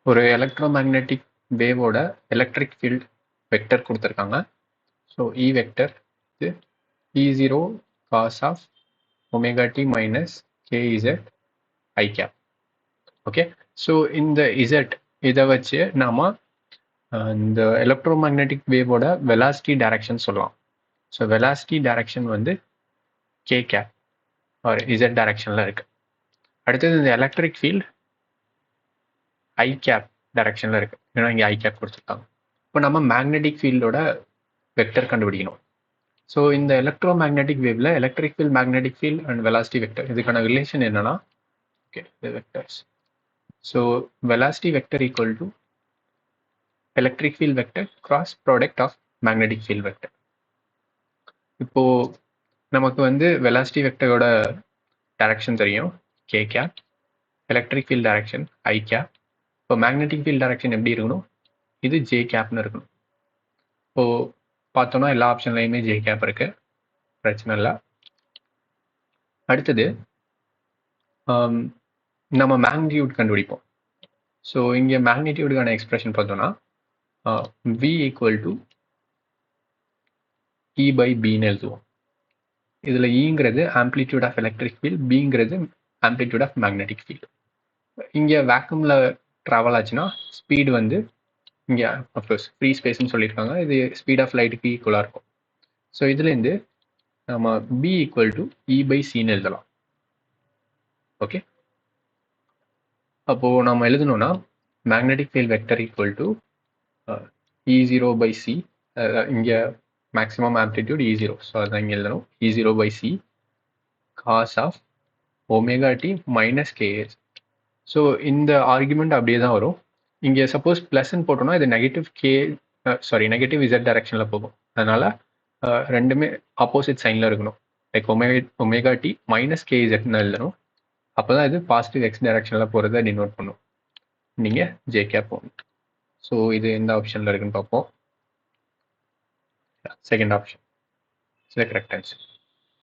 ஒரு எலக்ட்ரோமேக்னெட்டிக் வேவோட electric field vector கொடுத்துருக்காங்க. ஸோ இ வெக்டர் இது E0 cos of omega t minus k z i cap. Okay, so இந்த z இதை வச்சு நாம இந்த எலக்ட்ரோமேக்னெட்டிக் வேவோட வெலாசிட்டி டைரக்ஷன் சொல்லலாம். ஸோ வெலாசிட்டி டைரக்ஷன் வந்து கே கேப் ஒரு இசட் டைரக்ஷனில் இருக்கு. அடுத்தது இந்த எலக்ட்ரிக் ஃபீல்ட் ஐ கேப் டைரக்ஷனில் இருக்கு, ஏன்னா இங்கே ஐ கேப் கொடுத்துருக்காங்க. இப்போ நம்ம மேக்னெட்டிக் ஃபீல்டோட வெக்டர் கண்டுபிடிக்கணும். ஸோ இந்த எலக்ட்ரோமேக்னெட்டிக் வேவ்ல electric field, magnetic field and velocity vector இதுக்கான ரிலேஷன் என்னன்னா, ஓகே இது vectors. So velocity vector equal to electric field vector cross product of magnetic field vector. இப்போ நமக்கு வந்து வெலாசிட்டி வெக்டரோட டைரக்ஷன் தெரியும், k cap. Electric field direction i cap. இப்போ magnetic field direction எப்படி இருக்கணும், இது ஜே கேப்னு இருக்கணும். இப்போ பார்த்தோம்னா எல்லா ஆப்ஷன்லையுமே ஜே கேப் இருக்கு, பிரச்சனை இல்லை. அடுத்தது நம்ம மேக்னிடியூட் கண்டுபிடிப்போம். ஸோ இங்கே மேக்னிடியூடுக்கான எக்ஸ்பிரஷன் பார்த்தோம்னா V equal to E by பின்னு எழுதுவோம். இதில் ஈங்கிறது ஆம்ப்ளிடியூட் ஆஃப் எலக்ட்ரிக் ஃபீல்ட், பிங்கிறது ஆம்ப்ளிடியூட் ஆஃப் மேக்னெட்டிக் ஃபீல்ட். இங்கே வேக்யூமில் ட்ராவல் ஆச்சுன்னா ஸ்பீடு வந்து இங்கே அஃப்கோர்ஸ் ஃப்ரீ ஸ்பேஸ்ன்னு சொல்லியிருக்காங்க, இது ஸ்பீட் ஆஃப் லைட்டுக்கு ஈக்குவலாக இருக்கும். ஸோ இதுலேருந்து நம்ம B equal to E by சின்னு எழுதலாம். ஓகே, அப்போது நம்ம எழுதணும்னா magnetic field vector equal to E0 by C, இங்கே மேக்ஸிமம் ஆம்ப்ளிடியூட் E0, ஸோ அதான் இங்கே எழுதணும், E0 by C cos of omega t minus கேஎஸ். ஸோ இந்த ஆர்குமெண்ட் அப்படியே தான் வரும். இங்கே சப்போஸ் ப்ளஸ்ன்னு போட்டோம்னா இது நெகட்டிவ் இசட் டைரக்ஷனில் போகும். அதனால் ரெண்டுமே ஆப்போசிட் சைனில் இருக்கணும். லைக் ஒமேகா டி மைனஸ் கேஇசட்னு எழுதணும். அப்போ தான் இது பாசிட்டிவ் எக்ஸ் டைரக்ஷனில் போகிறத டினோட் பண்ணும். நீங்கள் ஜே கேப் போகணும். ஸோ இது எந்த ஆப்ஷனில் இருக்குன்னு பார்ப்போம். செகண்ட் ஆப்ஷன், இது கரெக்ட் ஆன்சர்.